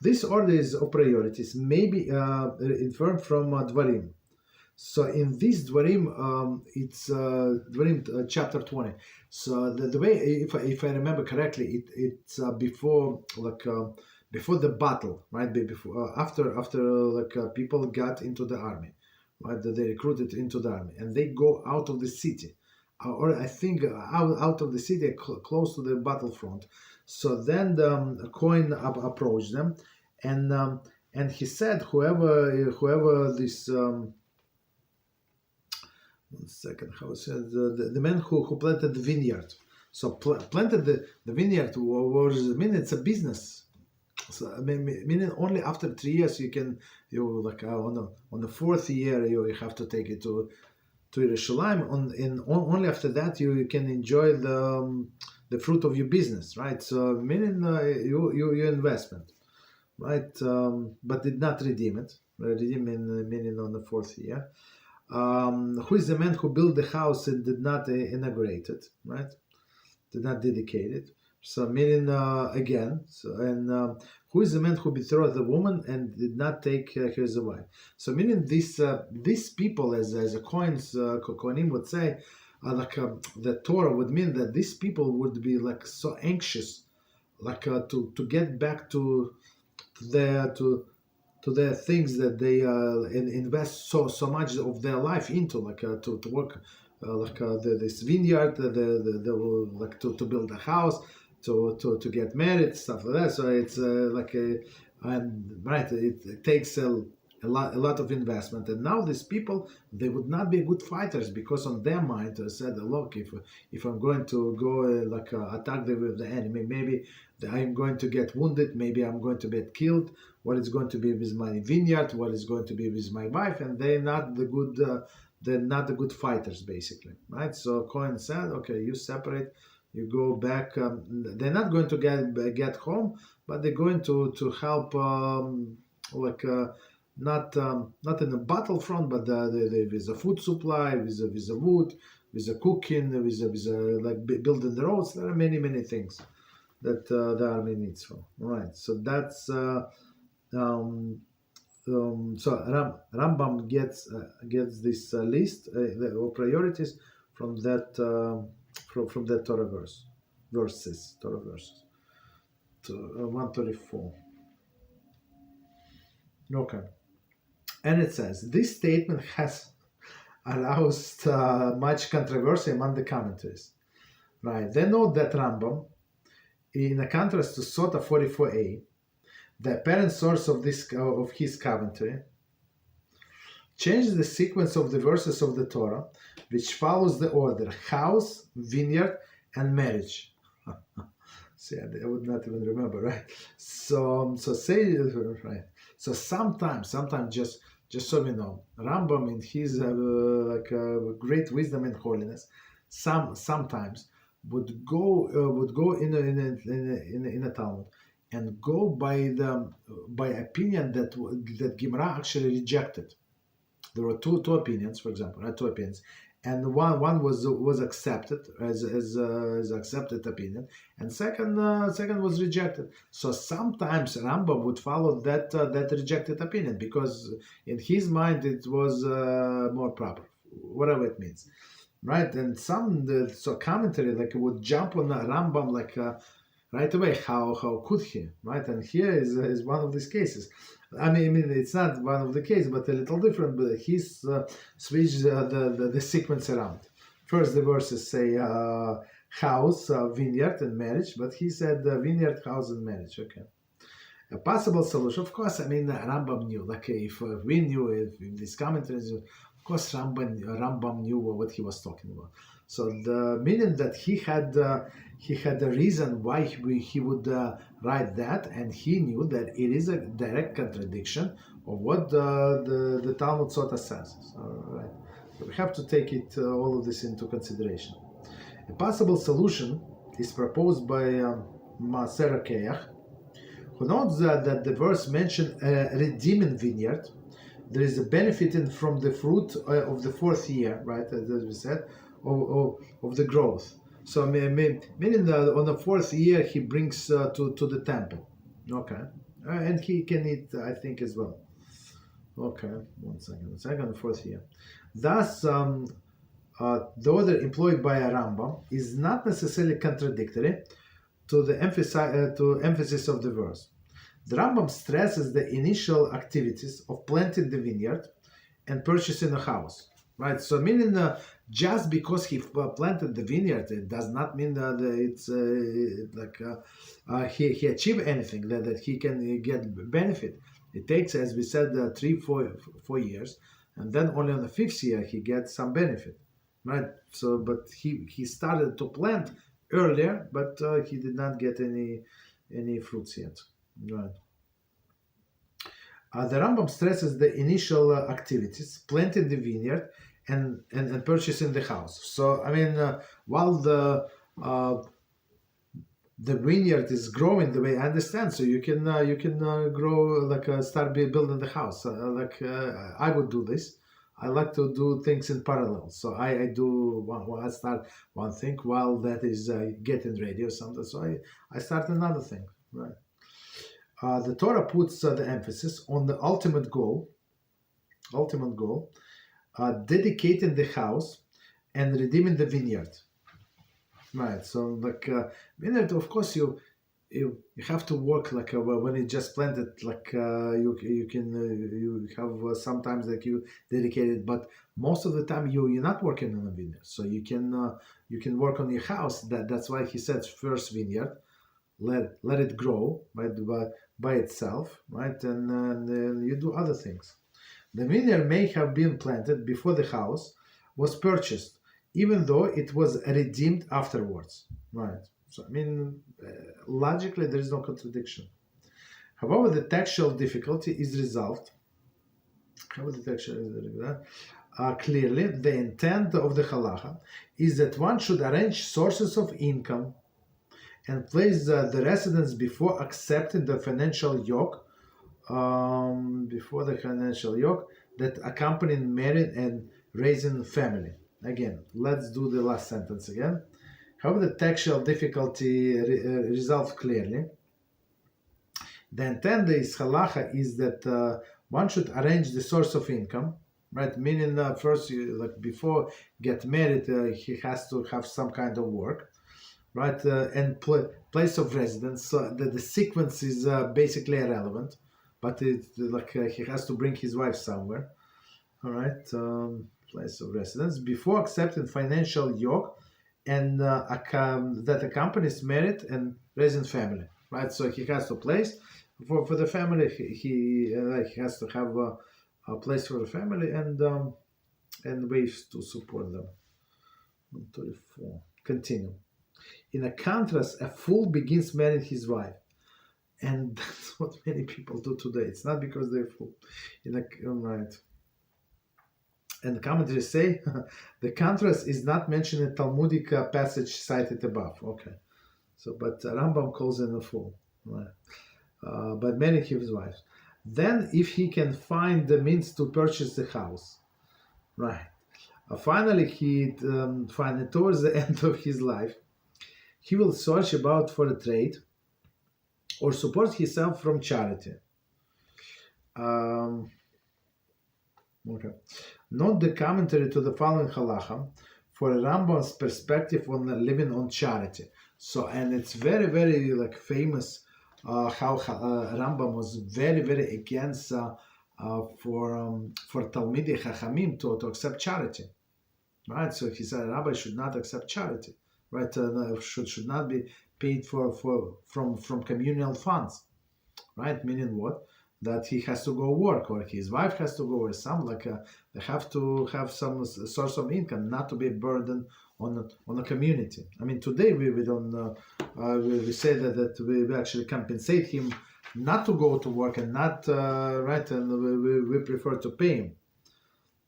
This order is of priorities may be inferred from Dvarim. So in this Dvarim, it's Dvarim chapter 20. So the way, if I remember correctly, it's before before the battle, right? Before after people got into the army, right? They recruited into the army, and they go out of the city, or I think out of the city, close to the battlefront. So then the Cohen approached them, and he said, whoever this. 1 second, how it says, the man who planted the vineyard. So planted the vineyard was, I mean, it's a business. So meaning only after 3 years on the fourth year you have to take it to Yerushalayim. Only after that you can enjoy the fruit of your business, right? So meaning your investment, right? But did not redeem it. Meaning on the fourth year. Who is the man who built the house and did not inaugurate it, right? Did not dedicate it. So meaning again, who is the man who betrothed the woman and did not take her as a wife? So meaning these people, as a Kohanim would say, the Torah would mean that these people would be like so anxious, to get back to the things that they invest so much of their life into, to work this vineyard, to build a house, to get married, stuff like that. So it's right. It takes a lot of investment, and now these people, they would not be good fighters because on their mind said, look, if I'm going to go attack the enemy, maybe I'm going to get wounded, maybe I'm going to get killed. What is going to be with my vineyard? What is going to be with my wife? And they're not the good fighters, basically, right? So Cohen said, okay, you separate, you go back. They're not going to get home, but they're going to help, not in the battlefront, but with the food supply, with the wood, with the cooking, with building the roads. There are many things that the army needs for. Right. So that's. So Rambam gets this list of priorities from that from that Torah verses. 134. Okay, and it says this statement has aroused much controversy among the commentaries. Right, they note that Rambam, in a contrast to Sota 44a, the apparent source of his commentary, changes the sequence of the verses of the Torah, which follows the order house, vineyard, and marriage. See, I would not even remember, right? So say right. So sometimes just so we know, Rambam in his great wisdom and holiness, sometimes would go in a Talmud and go by opinion that Gemara actually rejected. There were two opinions, for example, right? Two opinions, and one was accepted as accepted opinion, and second was rejected. So sometimes Rambam would follow that rejected opinion because in his mind it was more proper, whatever it means, right? And so commentary would jump on Rambam right away. How could he, right? And here is one of these cases. I mean, it's not one of the cases, but a little different. But he's switched the sequence around. First, the verses say house, vineyard, and marriage, but he said vineyard, house, and marriage. Okay. A possible solution, of course. I mean, Rambam knew. If we knew, if these commentaries, of course, Rambam knew what he was talking about. So the meaning that he had a reason why he would write that, and he knew that it is a direct contradiction of what the Talmud Sota says. Right. So we have to take all of this into consideration. A possible solution is proposed by Maser Keach, who notes that the verse mentioned a redeeming vineyard. There is a benefiting from the fruit of the fourth year, right, as we said, of the growth. So meaning that on the fourth year he brings to the temple. Okay. And he can eat, I think, as well. Okay, one second, fourth year. Thus, the order employed by a Rambam is not necessarily contradictory to the emphasis of the verse. The Rambam stresses the initial activities of planting the vineyard and purchasing a house, right? So meaning just because he planted the vineyard, it does not mean that it's he achieved anything, that he can get benefit. It takes, as we said, 3-4 years, and then only on the fifth year he gets some benefit, right? So, but he started to plant earlier, but he did not get any fruits yet. Right. The Rambam stresses the initial activities, planting the vineyard and purchasing the house. So, I mean, while the vineyard is growing the way I understand, so you can grow, start building the house. I would do this. I like to do things in parallel. So I start one thing while that is getting ready or something. So I start another thing, right? The Torah puts the emphasis on the ultimate goal, dedicating the house and redeeming the vineyard. Right. So vineyard, of course, you have to work when you just planted. You have sometimes you dedicate it, but most of the time you're not working on a vineyard. So you can work on your house. That's why he said first vineyard, let it grow by itself, right? And you do other things. The vineyard may have been planted before the house was purchased, even though it was redeemed afterwards, right? So, I mean, logically, there is no contradiction. However, the textual difficulty is resolved. Clearly, the intent of the Halachah is that one should arrange sources of income and place the residents before accepting the financial yoke, that accompany marriage and raising family. Again, let's do the last sentence again. However, the textual difficulty resolved clearly. The intent is Halachah is that one should arrange the source of income, right? Meaning first, before get married, he has to have some kind of work, right? And place of residence. So the sequence is basically irrelevant, but it's he has to bring his wife somewhere. All right, place of residence before accepting financial yoke, and that accompanies marriage and raising family. Right, so he has a place for the family. He has to have a place for the family and ways to support them. 134. Continue. In a contrast, a fool begins marrying his wife, and that's what many people do today. It's not because they're fool. Right. And the commentaries say the contrast is not mentioned in Talmudic passage cited above. Okay, so but Rambam calls him a fool, right? But marrying his wife. Then, if he can find the means to purchase the house, right? Finally, finally towards the end of his life, he will search about for a trade or support himself from charity. Okay. Note the commentary to the following Halachah for Rambam's perspective on living on charity. So, and it's very, very famous how Rambam was very, very against for Talmidei Chachamim to accept charity, right? So he said Rabbi should not accept charity, right? Should not be paid from communal funds, right? Meaning what? That he has to go work, or his wife has to go, or some they have to have some source of income, not to be a burden on a community. I mean, today we don't we say that we actually compensate him not to go to work and not right, and we prefer to pay him.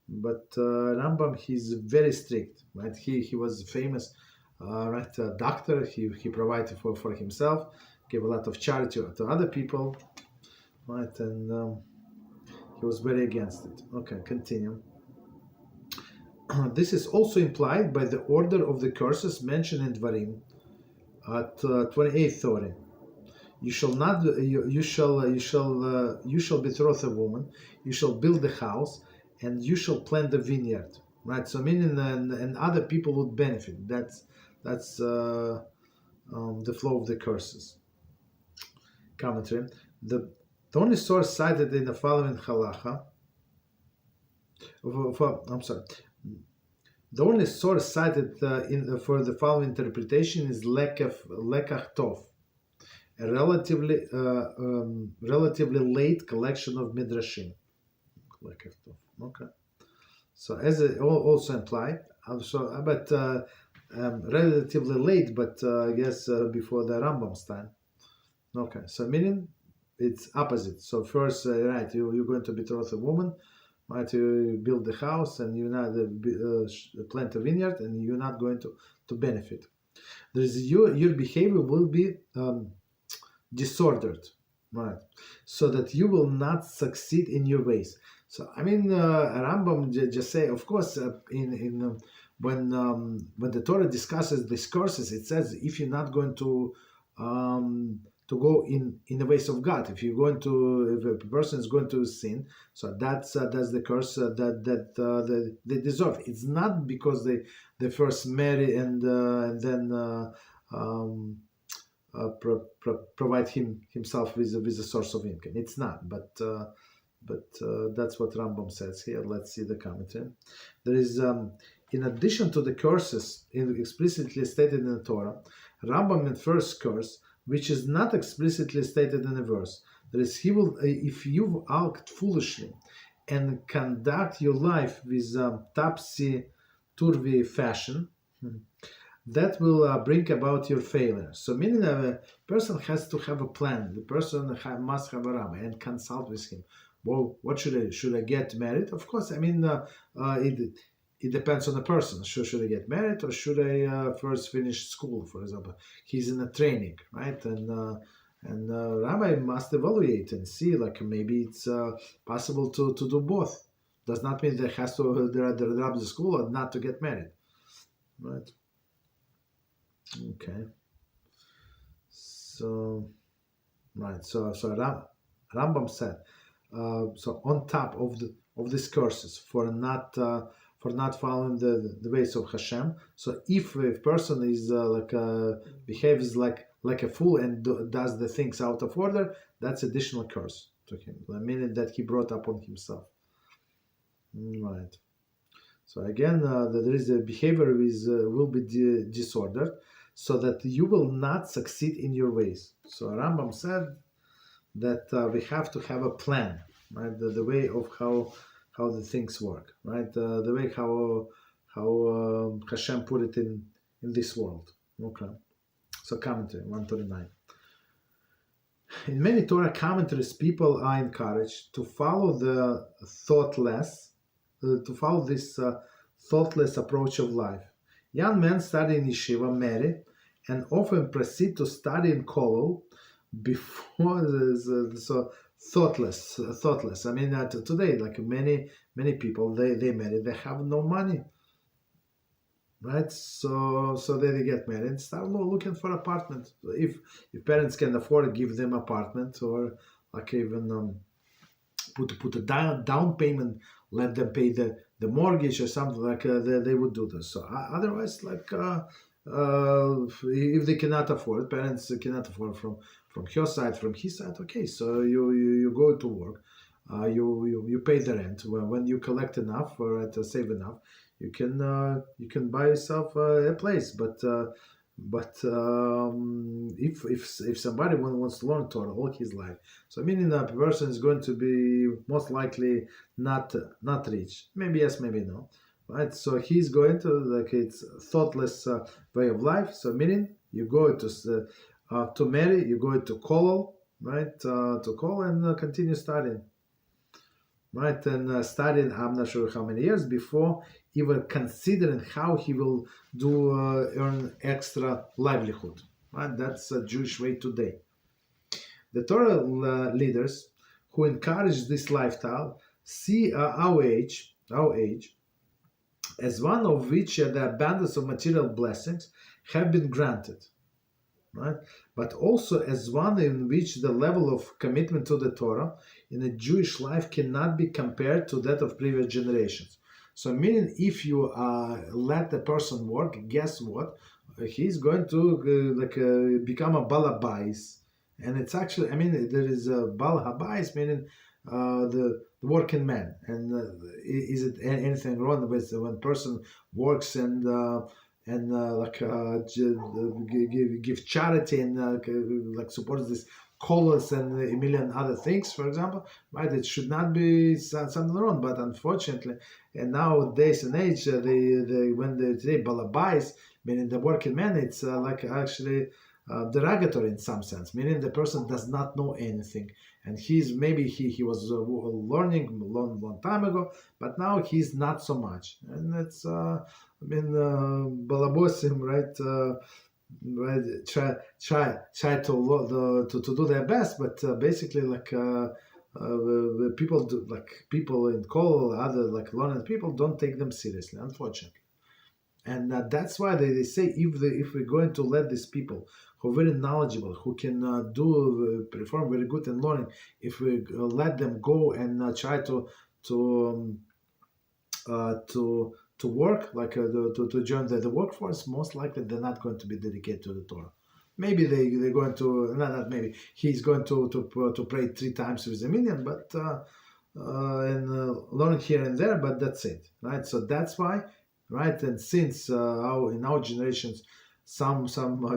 But Rambam, he's very strict, right? He was famous, right? Doctor. He provided for himself, gave a lot of charity to other people, right? And he was very against it. Okay, continue. This is also implied by the order of the curses mentioned in Dvarim at 28:30. You shall not. You shall betroth a woman. You shall build a house, and you shall plant a vineyard. Right. So meaning, and other people would benefit. That's the flow of the curses. Commentary. The only source cited in the following Halachah. I'm sorry. The only source cited for the following interpretation is Lekach Tov, a relatively late collection of midrashim. Lekach Tov. Okay. So as it also implied, relatively late, but I guess before the Rambam's time. Okay. So meaning it's opposite. So first, right, you're going to betroth a woman. Right, you build the house and you're not plant a vineyard, and you're not going to benefit. Your behavior will be disordered, right? So that you will not succeed in your ways. So I mean, Rambam just say, of course, when the Torah discusses these curses, it says if you're not going to go in the ways of God, if a person is going to sin, so that's the curse that they deserve. It's not because they first marry and then provide himself with a source of income. It's not, but that's what Rambam says here. Let's see the commentary. There is in addition to the curses explicitly stated in the Torah, Rambam in first curse, which is not explicitly stated in a verse. That is, he will, if you act foolishly and conduct your life with topsy-turvy fashion, that will bring about your failure. So meaning a person has to have a plan. The person must have a rabbi and consult with him. Well, what should I get married? Of course, I mean, it depends on the person. Should I get married, or should I first finish school, for example? He's in a training, right? And rabbi must evaluate and see, like maybe it's possible to do both. Does not mean there has to drop the school or not to get married, right? Okay. So, right. So Rambam said. So on top of these curses for not following the ways of Hashem. So if a person is behaves like a fool and does the things out of order, that's additional curse to him, meaning that he brought upon himself. Right. So again, there is a behavior will be disordered, so that you will not succeed in your ways. So Rambam said that we have to have a plan, right? The way of how the things work, right? The way how Hashem put it in this world. Okay. So commentary 139. In many Torah commentaries, people are encouraged to follow this thoughtless approach of life. Young men study in yeshiva, marry, and often proceed to study in kollel before so thoughtless. I mean, today, like many people, they marry, they have no money, right? So they get married and start looking for apartment. If parents can afford, give them apartment, or like even put a down payment, let them pay the mortgage or something, like they would do this. So otherwise, like if they cannot afford, parents cannot afford from your side, from his side, okay, so you go to work, you pay the rent. When you collect enough or save enough, you can buy yourself a place. But if somebody wants to learn Torah all his life, so meaning a person is going to be most likely not rich. Maybe yes, maybe no. right? So he's going to, like, it's thoughtless way of life. So meaning you go to marry, you go to kollel, right? To kollel and continue studying, right? And studying, I'm not sure how many years before even considering how he will do earn extra livelihood, right? That's a Jewish way today. The Torah leaders who encourage this lifestyle see our age as one of which the abundance of material blessings have been granted, right? But also as one in which the level of commitment to the Torah in a Jewish life cannot be compared to that of previous generations. So, meaning, if you let the person work, guess what? He's going to become a balabais, and it's actually, I mean, there is a balabais, meaning the working man. And is it anything wrong with when person works and give charity and like supports this causes and a million other things, for example, right? It should not be something wrong, but unfortunately, and nowadays and age, when they say balabais, meaning the working man, it's like actually derogatory in some sense, meaning the person does not know anything, and maybe he was learning long time ago, but now he's not so much, and it's balabosim, right? Right, try to do their best, but basically people do, like people in call other like learned people don't take them seriously, unfortunately. And that's why they say if we're going to let these people who are very knowledgeable, who can perform very good in learning, if we let them go and try to to work, like to join the workforce, most likely they're not going to be dedicated to the Torah. Maybe they're going to, not maybe, he's going to pray 3 times with a minyan, but and learn here and there, but that's it, right? So that's why, right? And since in our generations, some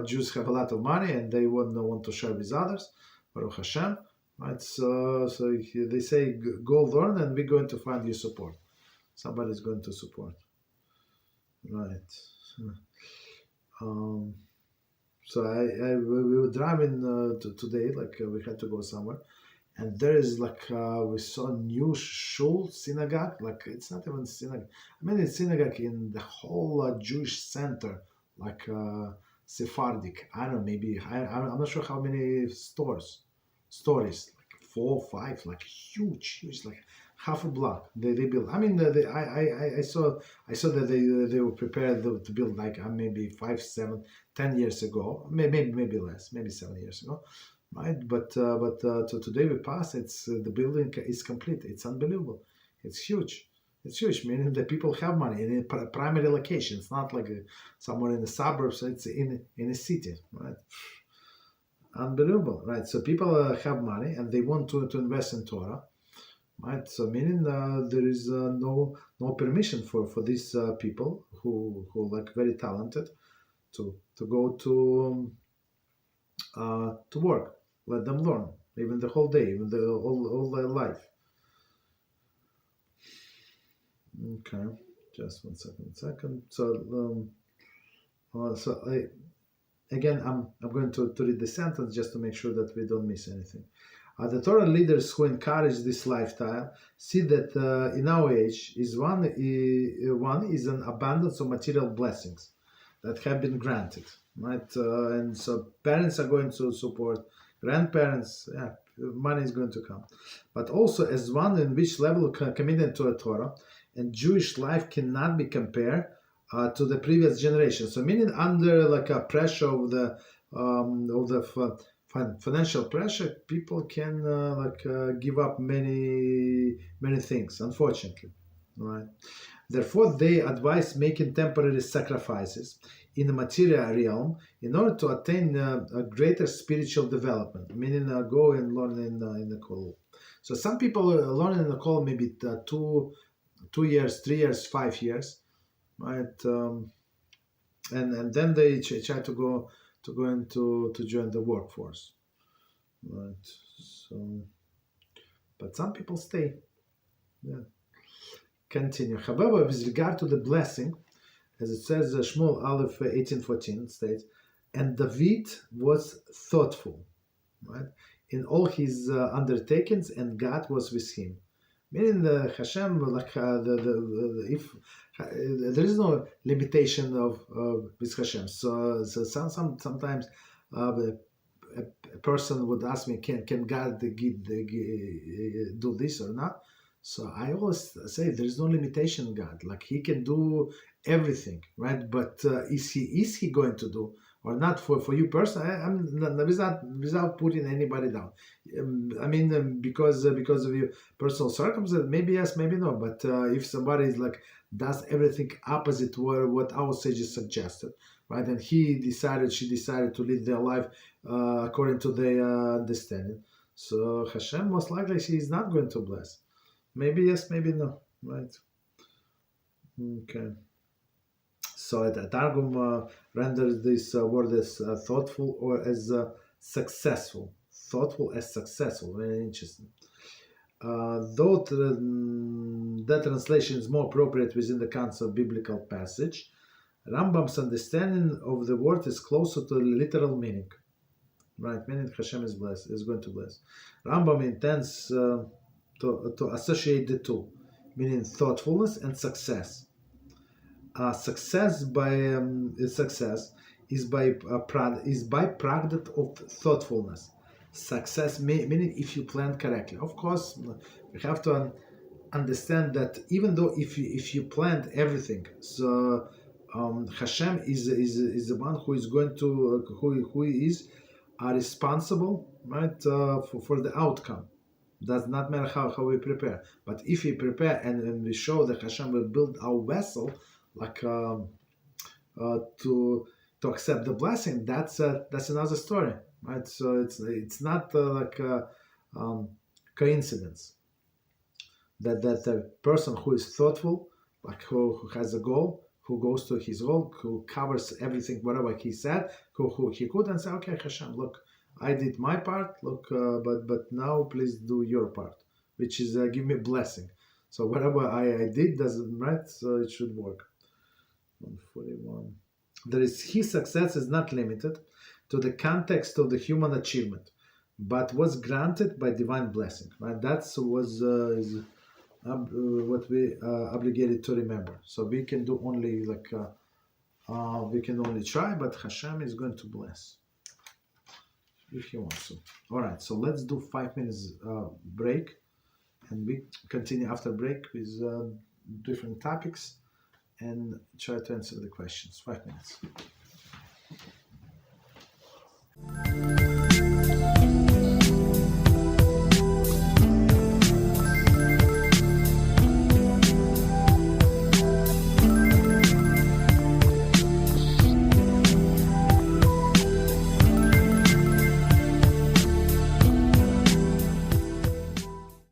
Jews have a lot of money and they want to share with others, Baruch Hashem, right? So they say, go learn and we're going to find you support. Somebody's going to support, right? So we were driving today, like we had to go somewhere, and there is like we saw a new shul synagogue, like it's not even synagogue. I mean, it's synagogue in the whole Jewish center, like Sephardic. I don't know, maybe I'm not sure how many stories, like 4, 5, like huge, like half a block. They built. I mean, I saw that they were prepared to build like maybe 5, 7, 10 years ago, maybe less, maybe 7 years ago, right? But so today we pass. It's the building is complete. It's unbelievable. It's huge. It's huge, meaning that people have money in a primary location. It's not like somewhere in the suburbs. It's in a city, right? Unbelievable, right? So people have money and they want to invest in Torah. Right, so meaning there is no permission for these people who like very talented to go to work. Let them learn, even the whole day, even all their life. Okay, just one second. So again, I'm going to read the sentence just to make sure that we don't miss anything. The Torah leaders who encourage this lifestyle see that in our age one is an abundance of material blessings that have been granted, right? And so parents are going to support, grandparents, yeah, money is going to come, but also as one in which level of commitment to a Torah and Jewish life cannot be compared to the previous generation. So meaning under like a pressure of the financial pressure, people can give up many things, unfortunately, right? Therefore, they advise making temporary sacrifices in the material realm in order to attain a greater spiritual development, meaning go and learn in the kollel. So some people learn in the kollel maybe 2 years, 3 years, 5 years, right? And then they try to go to join the workforce, right? So, but some people stay. Yeah. continue. However, with regard to the blessing, as it says, Shmuel Aleph 18:14 states, and David was thoughtful, right, in all his undertakings, and God was with him. Meaning the Hashem, like if there is no limitation of with Hashem. So sometimes a person would ask me, can God do this or not? So I always say there is no limitation in God. Like He can do everything, right? But is he going to do or not for you personally? I'm without putting anybody down. I mean, because of your personal circumstances, maybe yes, maybe no. But if somebody is like does everything opposite what our sages suggested, right? And she decided to lead their life according to their understanding. So Hashem most likely she is not going to bless. Maybe yes, maybe no, right? Okay. So the Targum renders this word as thoughtful or as successful. Thoughtful as successful. Very interesting. Though that translation is more appropriate within the concept of biblical passage, Rambam's understanding of the word is closer to the literal meaning. Right, meaning Hashem is going to bless. Rambam intends to associate the two, meaning thoughtfulness and success. Success is byproduct of thoughtfulness. Success meaning if you plan correctly. Of course, we have to understand that even though if you planned everything, so Hashem is the one who is going to who is responsible, right, for the outcome. Does not matter how we prepare, but if we prepare and we show that Hashem will build our vessel, like to accept the blessing, that's another story, right? So it's not like a coincidence that the person who is thoughtful, like who has a goal, who goes to his goal, who covers everything, whatever he said, who he could, and say, okay, Hashem, look, I did my part, look, but now please do your part, which is give me blessing. So whatever I did doesn't, right? So it should work. 141. His success is not limited to the context of the human achievement, but was granted by divine blessing. Right? That's what we obligated to remember. So we can do only like we can only try, but Hashem is going to bless if He wants to. All right. So let's do 5 minutes break, and we continue after break with different topics and try to answer the questions. 5 minutes.